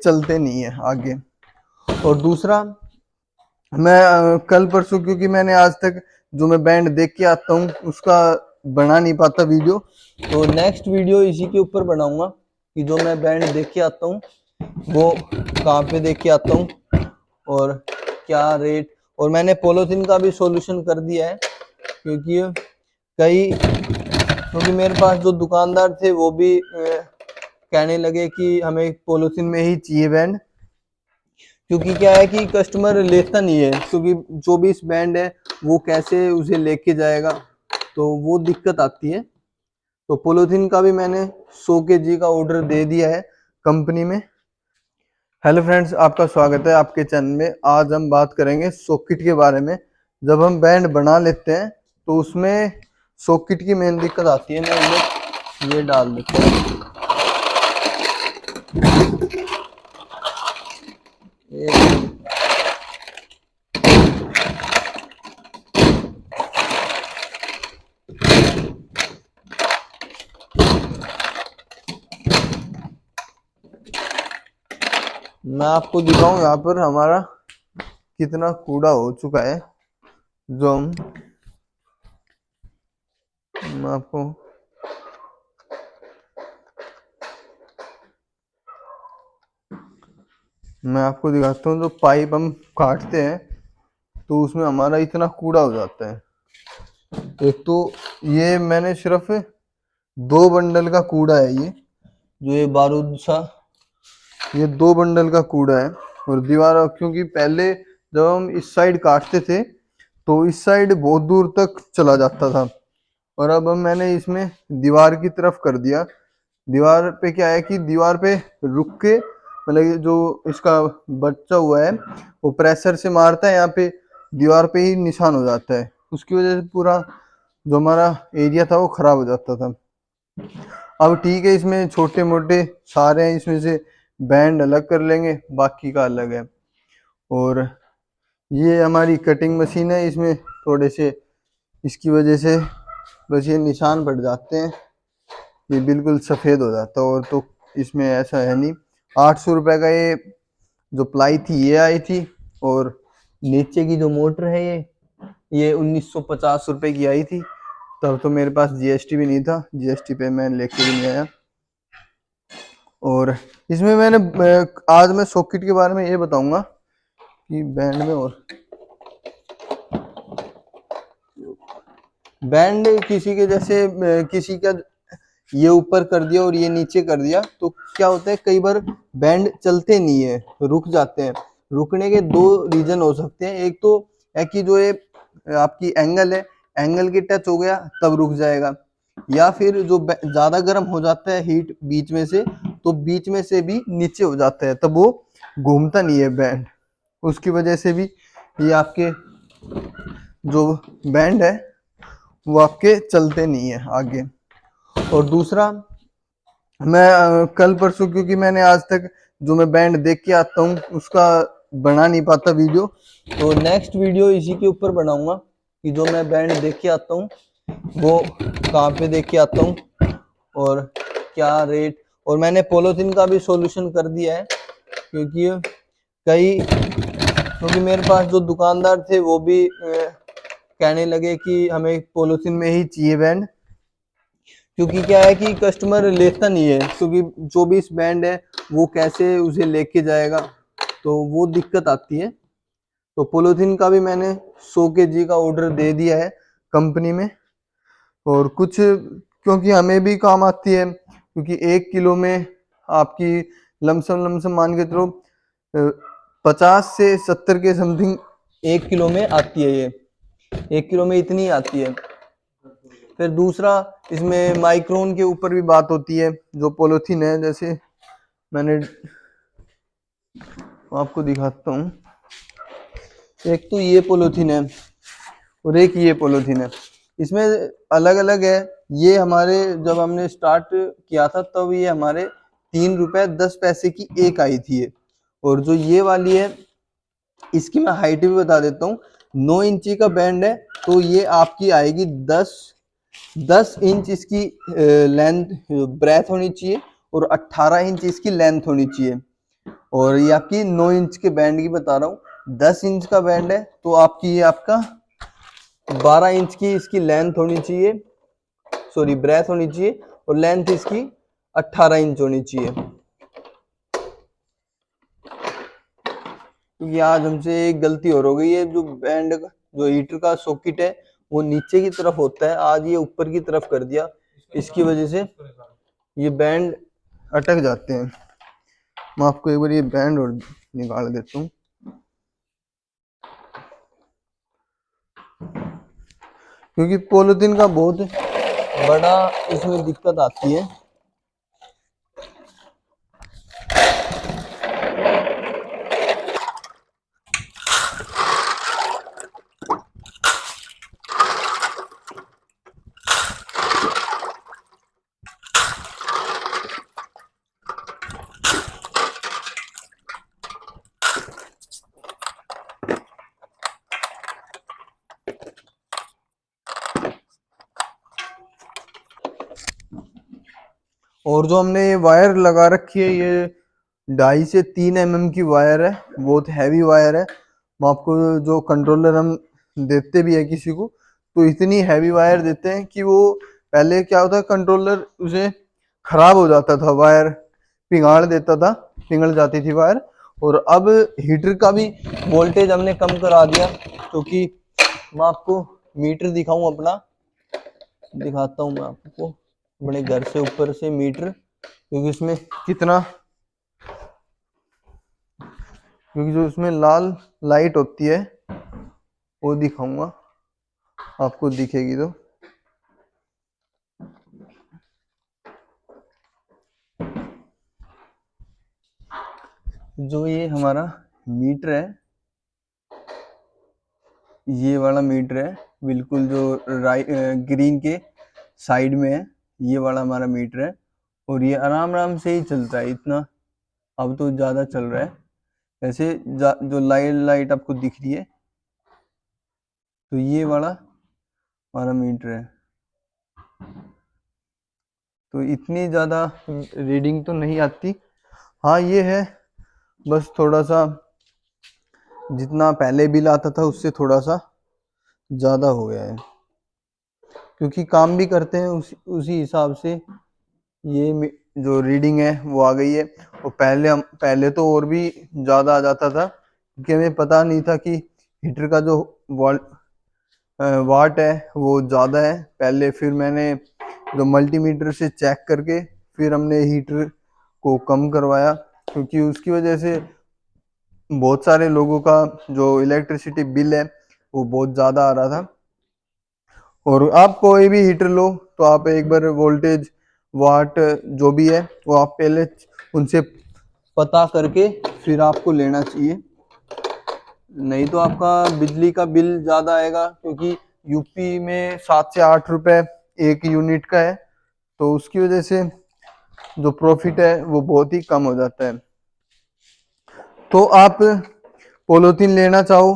चलते नहीं है आगे। और दूसरा, मैं कल परसों, क्योंकि मैंने आज तक जो मैं बैंड देख के आता हूँ उसका बना नहीं पाता वीडियो, तो नेक्स्ट वीडियो इसी के ऊपर बनाऊंगा कि जो मैं बैंड देख के आता हूँ वो कहाँ पे देख के आता हूँ और क्या रेट। और मैंने पॉलीथीन का भी सॉल्यूशन कर दिया है, क्योंकि मेरे पास जो दुकानदार थे वो भी कहने लगे कि हमें पॉलीथीन में ही चाहिए बैंड, क्योंकि क्या है कि कस्टमर लेता नहीं है, क्योंकि जो भी इस बैंड है वो कैसे उसे लेके जाएगा, तो वो दिक्कत आती है। तो पॉलीथीन का भी मैंने 100 kg का ऑर्डर दे दिया है कंपनी में। हेलो फ्रेंड्स, आपका स्वागत है आपके चैनल में। आज हम बात करेंगे सॉकेट के बारे में। जब हम बैंड बना लेते हैं तो उसमें सॉकेट की मेन दिक्कत आती है। मैं ये डाल देते हैं। मैं आपको दिखाऊं यहाँ पर हमारा कितना कूड़ा हो चुका है। जो मैं आपको दिखाता हूँ। जो पाइप हम काटते हैं तो उसमें हमारा इतना कूड़ा हो जाता है। एक तो ये मैंने सिर्फ 2 बंडल का कूड़ा है, ये बारूद सा, ये 2 बंडल का कूड़ा है। और दीवार, क्योंकि पहले जब हम इस साइड काटते थे तो इस साइड बहुत दूर तक चला जाता था, और अब मैंने इसमें दीवार की तरफ कर दिया। दीवार पे क्या है कि दीवार पे रुक के, मतलब जो इसका बचा हुआ है वो प्रेशर से मारता है, यहाँ पे दीवार पे ही निशान हो जाता है। उसकी वजह से पूरा जो हमारा एरिया था वो खराब हो जाता था। अब ठीक है, इसमें छोटे मोटे सारे हैं, इसमें से बैंड अलग कर लेंगे, बाकी का अलग है। और ये हमारी कटिंग मशीन है, इसमें थोड़े से इसकी वजह से बस ये निशान पड़ जाते हैं, ये बिल्कुल सफ़ेद हो जाता है। और तो इसमें ऐसा है नहीं। 800 रुपये का ये जो प्लाई थी ये आई थी, और नीचे की जो मोटर है ये 1950 रुपये की आई थी। तब तो मेरे पास जीएसटी भी नहीं था, जीएसटी पे मैं लेके भी नहीं आया। और इसमें आज मैं सॉकेट के बारे में ये बताऊंगा कि बैंड में, और बैंड किसी के जैसे किसी का ये ऊपर कर दिया और ये नीचे कर दिया तो क्या होता है, कई बार बैंड चलते नहीं है, रुक जाते हैं। रुकने के 2 रीजन हो सकते हैं। एक तो है कि जो ये आपकी एंगल है, एंगल के टच हो गया तब रुक जाएगा, या फिर जो ज्यादा गर्म हो जाता है हीट बीच में से, तो बीच में से भी नीचे हो जाता है, तब वो घूमता नहीं है बैंड। उसकी वजह से भी ये आपके जो बैंड है वो आपके चलते नहीं है आगे। और दूसरा, मैं कल परसों, क्योंकि मैंने आज तक जो मैं बैंड देख के आता हूँ उसका बना नहीं पाता वीडियो, तो नेक्स्ट वीडियो इसी के ऊपर बनाऊंगा कि जो मैं बैंड देख के आता हूँ वो कहाँ पे देख के आता हूँ और क्या रेट। और मैंने पॉलीथीन का भी सॉल्यूशन कर दिया है, क्योंकि मेरे पास जो दुकानदार थे वो भी कहने लगे कि हमें पॉलीथीन में ही चाहिए बैंड, क्योंकि क्या है कि कस्टमर लेता नहीं है, क्योंकि जो भी इस बैंड है वो कैसे उसे लेके जाएगा, तो वो दिक्कत आती है। तो पॉलीथीन का भी मैंने 100 kg का ऑर्डर दे दिया है कंपनी में। और कुछ, क्योंकि हमें भी काम आती है, क्योंकि 1 किलो में आपकी लमसम मान के चलो 50 से 70 के समथिंग 1 किलो में आती है। ये 1 किलो में इतनी आती है। फिर दूसरा, इसमें माइक्रोन के ऊपर भी बात होती है। जो पॉलीथीन है, जैसे मैंने आपको दिखाता हूँ, एक तो ये पॉलीथीन है और एक ये पॉलीथीन है, इसमें अलग अलग है। ये हमारे जब हमने स्टार्ट किया था तब ये हमारे 3 रुपए 10 पैसे की एक आई थी ये। और जो ये वाली है इसकी मैं हाइट भी बता देता हूँ। 9 इंची का बैंड है तो ये आपकी आएगी 10 इंच इसकी लेंथ ब्रेथ होनी चाहिए और 18 इंच इसकी लेंथ होनी चाहिए। और ये आपकी 9 इंच के बैंड की बता रहा हूँ। 10 इंच का बैंड है तो आपकी ये आपका 12 इंच की इसकी लेंथ होनी चाहिए, सॉरी ब्रेथ होनी चाहिए, और लेंथ इसकी 18 इंच होनी चाहिए। क्योंकि आज हमसे एक गलती और हो गई है, जो बैंड का जो हीटर का सॉकेट है वो नीचे की तरफ होता है, आज ये ऊपर की तरफ कर दिया, इसकी वजह से ये बैंड अटक जाते हैं। मैं आपको एक बार ये बैंड और निकाल देता हूँ। क्योंकि पॉलीथीन का बहुत बड़ा इसमें दिक्कत आती है। और जो हमने ये वायर लगा रखी है, ये 2.5 से 3 mm की वायर है, बहुत हैवी वायर है। मैं आपको जो कंट्रोलर हम देते भी है किसी को, तो इतनी हैवी वायर देते हैं कि वो पहले क्या होता है, कंट्रोलर उसे खराब हो जाता था, वायर पिघाड़ देता था, पिघल जाती थी वायर। और अब हीटर का भी वोल्टेज हमने कम करा दिया, क्योंकि मैं आपको मीटर दिखाऊं अपना, दिखाता हूं मैं आपको अपने घर से ऊपर से मीटर, क्योंकि इसमें कितना, क्योंकि जो इसमें लाल लाइट होती है वो दिखाऊंगा आपको, दिखेगी तो। जो ये हमारा मीटर है, ये वाला मीटर है, बिल्कुल जो ग्रीन के साइड में है, ये वाला हमारा मीटर है। और ये आराम आराम से ही चलता है इतना, अब तो ज़्यादा चल रहा है ऐसे। जो लाइट लाइट आपको दिख रही है, तो ये वाला हमारा मीटर है। तो इतनी ज़्यादा रीडिंग तो नहीं आती, हाँ ये है बस थोड़ा सा, जितना पहले बिल आता था उससे थोड़ा सा ज़्यादा हो गया है, क्योंकि काम भी करते हैं उसी हिसाब से ये जो रीडिंग है वो आ गई है। और पहले तो और भी ज़्यादा आ जाता था, क्योंकि हमें पता नहीं था कि हीटर का जो वाट है वो ज़्यादा है पहले। फिर मैंने जो मल्टीमीटर से चेक करके फिर हमने हीटर को कम करवाया, क्योंकि उसकी वजह से बहुत सारे लोगों का जो इलेक्ट्रिसिटी बिल है वो बहुत ज़्यादा आ रहा था। और आप कोई भी हीटर लो तो आप एक बार वोल्टेज वाट जो भी है वो आप पहले उनसे पता करके फिर आपको लेना चाहिए, नहीं तो आपका बिजली का बिल ज़्यादा आएगा। क्योंकि यूपी में 7 से 8 रुपए एक यूनिट का है, तो उसकी वजह से जो प्रॉफिट है वो बहुत ही कम हो जाता है। तो आप पॉलीथीन लेना चाहो